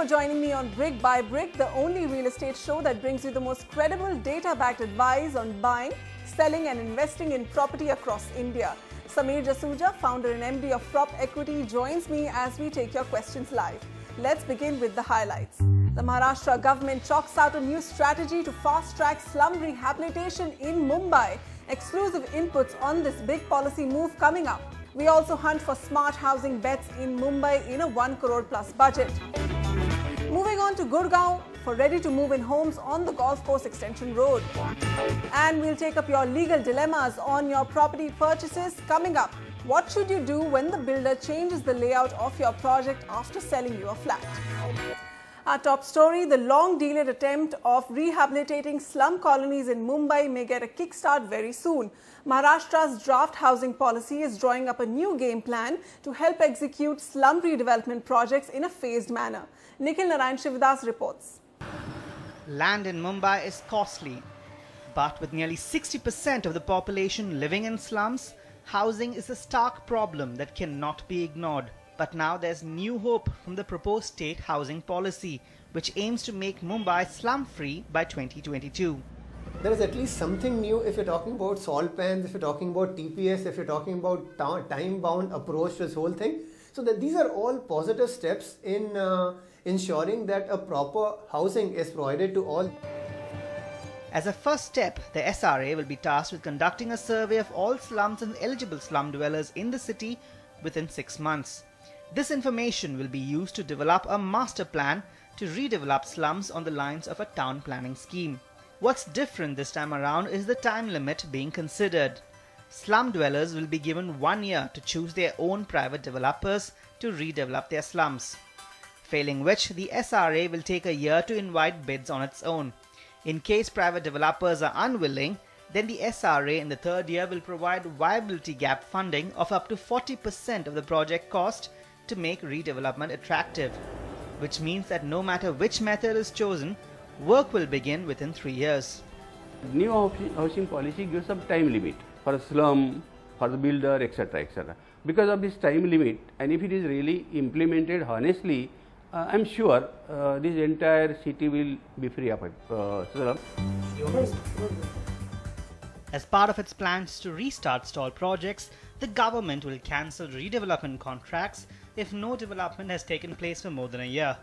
for joining me on Brick by Brick, the only real estate show that brings you the most credible data-backed advice on buying, selling and investing in property across India. Sameer Jasuja, founder and MD of Prop Equity, joins me as we take your questions live. Let's begin with the highlights. The Maharashtra government chalks out a new strategy to fast-track slum rehabilitation in Mumbai. Exclusive inputs on this big policy move coming up. We also hunt for smart housing bets in Mumbai in a 1 crore plus budget. Moving on to Gurgaon for ready-to-move-in homes on the Golf Course Extension Road. And we'll take up your legal dilemmas on your property purchases coming up. What should you do when the builder changes the layout of your project after selling you a flat? Our top story, the long-delayed attempt of rehabilitating slum colonies in Mumbai may get a kickstart very soon. Maharashtra's draft housing policy is drawing up a new game plan to help execute slum redevelopment projects in a phased manner. Nikhil Narayan Shivadas reports. Land in Mumbai is costly, but with nearly 60% of the population living in slums, housing is a stark problem that cannot be ignored. But now there's new hope from the proposed state housing policy, which aims to make Mumbai slum-free by 2022. There is at least something new if you're talking about salt pans, if you're talking about TPS, if you're talking about time-bound approach to this whole thing. So that these are all positive steps in ensuring that a proper housing is provided to all. As a first step, the SRA will be tasked with conducting a survey of all slums and eligible slum dwellers in the city within 6 months. This information will be used to develop a master plan to redevelop slums on the lines of a town planning scheme. What's different this time around is the time limit being considered. Slum dwellers will be given 1 year to choose their own private developers to redevelop their slums, failing which the SRA will take a year to invite bids on its own. In case private developers are unwilling, then the SRA in the third year will provide viability gap funding of up to 40% of the project cost to make redevelopment attractive, which means that no matter which method is chosen, work will begin within 3 years. New housing policy gives some time limit for a slum, for the builder, etc., etc. Because of this time limit, and if it is really implemented honestly, I am sure this entire city will be free of slum. As part of its plans to restart stalled projects, the government will cancel redevelopment contracts if no development has taken place for more than a year.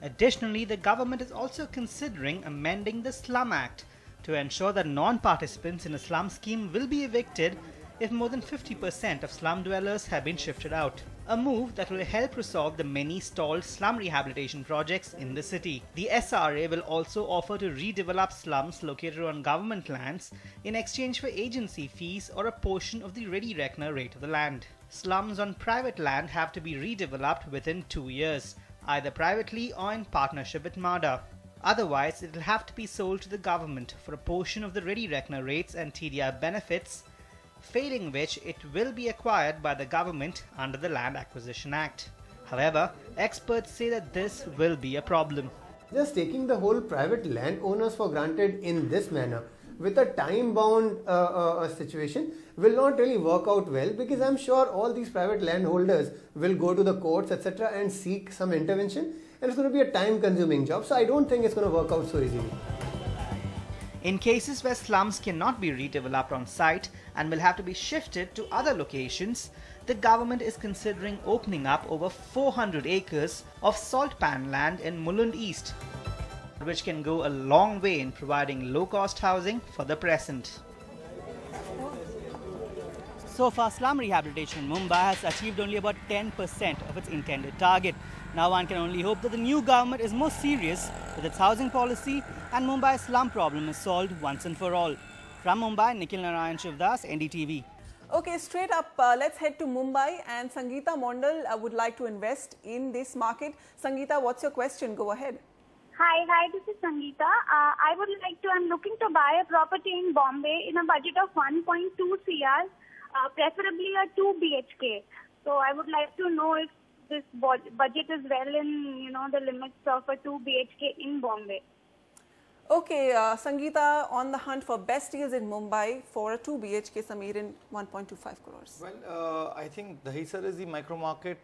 Additionally, the government is also considering amending the Slum Act to ensure that non-participants in a slum scheme will be evicted if more than 50% of slum dwellers have been shifted out. A move that will help resolve the many stalled slum rehabilitation projects in the city. The SRA will also offer to redevelop slums located on government lands in exchange for agency fees or a portion of the ready reckoner rate of the land. Slums on private land have to be redeveloped within 2 years, either privately or in partnership with MADA. Otherwise, it will have to be sold to the government for a portion of the ready reckoner rates and TDI benefits, failing which it will be acquired by the government under the Land Acquisition Act. However, experts say that this will be a problem. Just taking the whole private landowners for granted in this manner with a time-bound situation will not really work out well, because I'm sure all these private landholders will go to the courts, etc., and seek some intervention, and it's going to be a time-consuming job. So I don't think it's going to work out so easily. In cases where slums cannot be redeveloped on site and will have to be shifted to other locations, the government is considering opening up over 400 acres of salt pan land in Mulund East, which can go a long way in providing low-cost housing for the present. So far, slum rehabilitation in Mumbai has achieved only about 10% of its intended target. Now one can only hope that the new government is more serious with its housing policy and Mumbai's slum problem is solved once and for all. From Mumbai, Nikhil Narayan Shivadas, NDTV. Okay, straight up, let's head to Mumbai, and Sangeeta Mondal would like to invest in this market. Sangeeta, what's your question? Go ahead. Hi, this is Sangeeta. I'm looking to buy a property in Bombay in a budget of 1.2 CR, preferably a 2 BHK. So I would like to know if this budget is well in, the limits of a 2 BHK in Bombay. Okay, Sangeeta on the hunt for best deals in Mumbai for a 2 BHK Sameer in 1.25 crores. Well, I think Dahisar is the micro market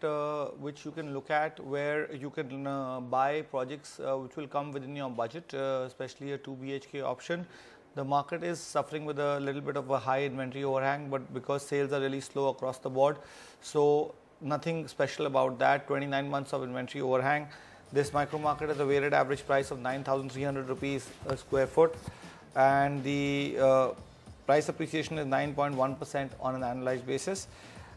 which you can look at, where you can buy projects which will come within your budget, especially a 2 BHK option. The market is suffering with a little bit of a high inventory overhang, but because sales are really slow across the board, so nothing special about that. 29 months of inventory overhang. This micro market has a weighted average price of 9,300 rupees a square foot, and the price appreciation is 9.1% on an annualized basis.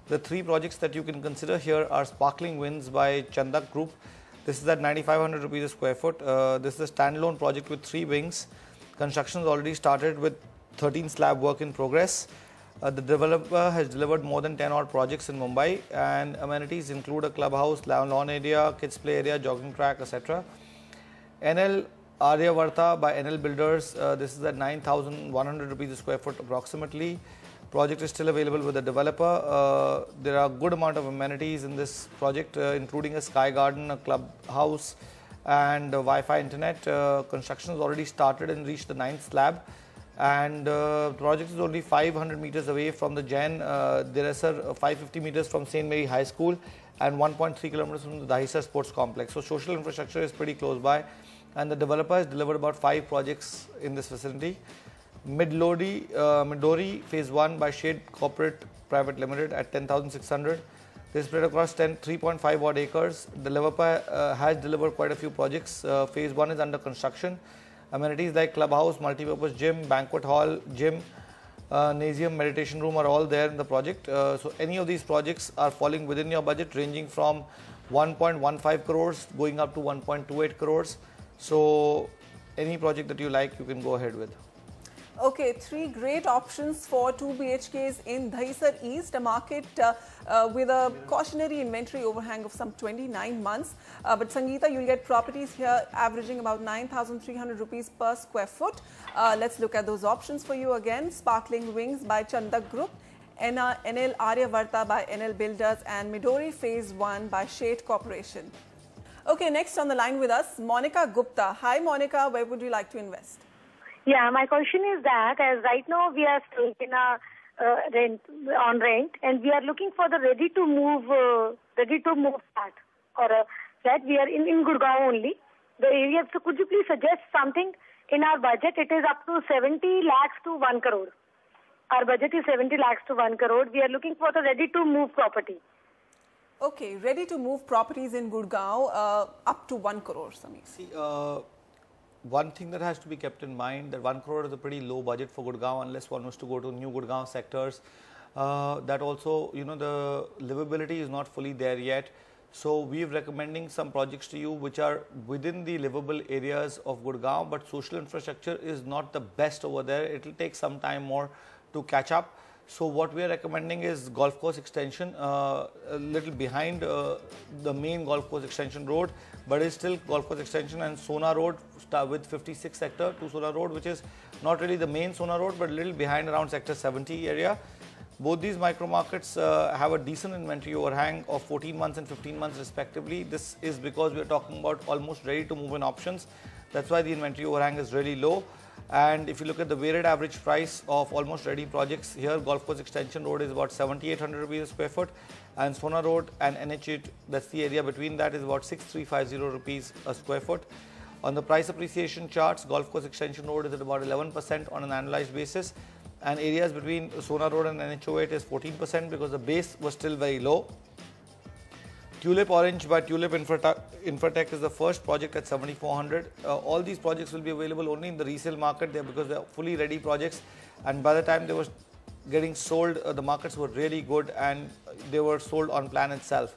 The three projects that you can consider here are Sparkling Winds by Chandak Group. This is at 9,500 rupees a square foot. This is a standalone project with 3 wings. Construction has already started with 13 slab work in progress. The developer has delivered more than 10 odd projects in Mumbai, and amenities include a clubhouse, lawn area, kids play area, jogging track, etc. NL Aryavarta by NL Builders, this is at 9,100 rupees a square foot approximately. Project is still available with the developer. There are a good amount of amenities in this project, including a sky garden, a clubhouse, and Wi-Fi internet. Construction has already started and reached the 9th slab. And the project is only 500 meters away from the Jain Derasar, 550 meters from St. Mary High School, and 1.3 kilometers from the Dahisar Sports Complex. So social infrastructure is pretty close by, and the developer has delivered about 5 projects in this vicinity. Midori Phase 1 by Shade Corporate Private Limited at 10,600. They spread across 3.5 odd acres. The developer has delivered quite a few projects. Phase 1 is under construction. Amenities like clubhouse, multi-purpose gym, banquet hall, gym, Nasium, meditation room are all there in the project. So any of these projects are falling within your budget, ranging from 1.15 crores going up to 1.28 crores. So any project that you like, you can go ahead with. Okay, 3 great options for 2 BHKs in Dahisar East, a market with a cautionary inventory overhang of some 29 months. But Sangeeta, you'll get properties here averaging about 9,300 rupees per square foot. Let's look at those options for you again. Sparkling Wings by Chandak Group, NL Aryavarta by NL Builders, and Midori Phase 1 by Shade Corporation. Okay, next on the line with us, Monica Gupta. Hi Monica, where would you like to invest? Yeah, my question is that as right now we are staying in a rent, and we are looking for the ready to move flat or a flat. We are in Gurgaon only, the area. So could you please suggest something in our budget? It is up to 70 lakhs to 1 crore. Our budget is 70 lakhs to 1 crore. We are looking for the ready to move property. Okay, ready to move properties in Gurgaon up to 1 crore, Sameer. See, one thing that has to be kept in mind, that 1 crore is a pretty low budget for Gurgaon unless one was to go to new Gurgaon sectors. That also, you know, the livability is not fully there yet. So we are recommending some projects to you which are within the livable areas of Gurgaon, but social infrastructure is not the best over there. It will take some time more to catch up. So what we are recommending is golf course extension, a little behind the main golf course extension road, but it's still golf course extension, and Sona Road with 56 sector to Sona Road, which is not really the main Sona Road, but a little behind around sector 70 area. Both these micro markets have a decent inventory overhang of 14 months and 15 months respectively. This is because we are talking about almost ready to move in options. That's why the inventory overhang is really low. And if you look at the weighted average price of almost ready projects here, Golf Course Extension Road is about 7,800 rupees a square foot, and Sona Road and NH8, that's the area between that, is about 6,350 rupees a square foot. On the price appreciation charts, Golf Course Extension Road is at about 11% on an annualized basis, and areas between Sona Road and NH08 is 14% because the base was still very low. Tulip Orange by Tulip Infratech is the first project at 7,400. All these projects will be available only in the resale market there because they are fully ready projects, and by the time they were getting sold, the markets were really good and they were sold on plan itself.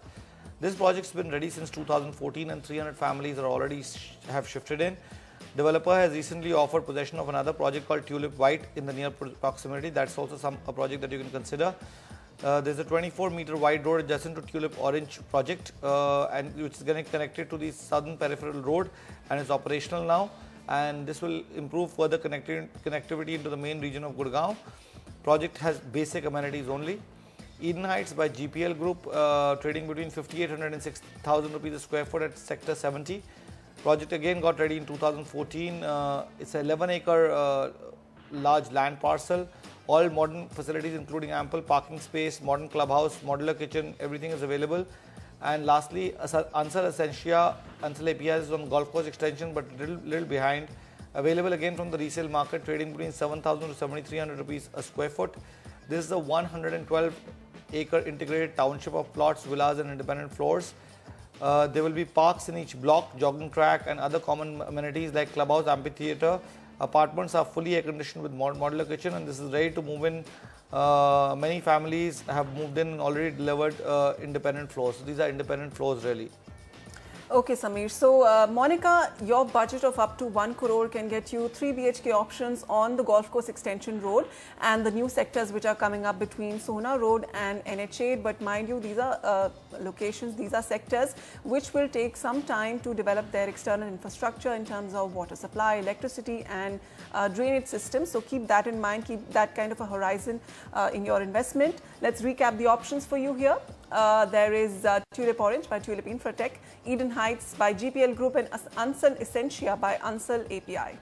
This project's been ready since 2014 and 300 families are already have shifted in. Developer has recently offered possession of another project called Tulip White in the near proximity. That's also a project that you can consider. There's a 24-meter wide road adjacent to Tulip Orange project, and which is getting connected to the southern peripheral road and is operational now. And this will improve further connectivity into the main region of Gurgaon. Project has basic amenities only. Eden Heights by GPL Group, trading between 5,800 and 6,000 rupees a square foot at sector 70. Project again got ready in 2014. It's an 11-acre large land parcel. All modern facilities including ample parking space, modern clubhouse, modular kitchen, everything is available. And lastly, Ansal Essentia, Ansal API is on golf course extension but little behind. Available again from the resale market, trading between 7,000 to 7,300 rupees a square foot. This is a 112-acre integrated township of plots, villas and independent floors. There will be parks in each block, jogging track and other common amenities like clubhouse, amphitheatre. Apartments are fully air-conditioned with modular kitchen, and this is ready to move in. Many families have moved in and already delivered independent floors. So these are independent floors really. Okay, Sameer. So, Monica, your budget of up to 1 crore can get you 3 BHK options on the Golf Course Extension Road and the new sectors which are coming up between Sohna Road and NH8. But mind you, these are locations, these are sectors which will take some time to develop their external infrastructure in terms of water supply, electricity and drainage systems. So, keep that in mind, keep that kind of a horizon in your investment. Let's recap the options for you here. There is Tulip Orange by Tulip Infratech, Eden Heights by GPL Group and Ansal Essentia by Ansal API.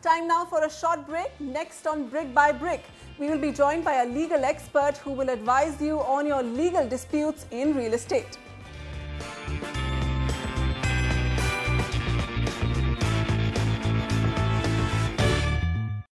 Time now for a short break. Next on Brick by Brick, we will be joined by a legal expert who will advise you on your legal disputes in real estate.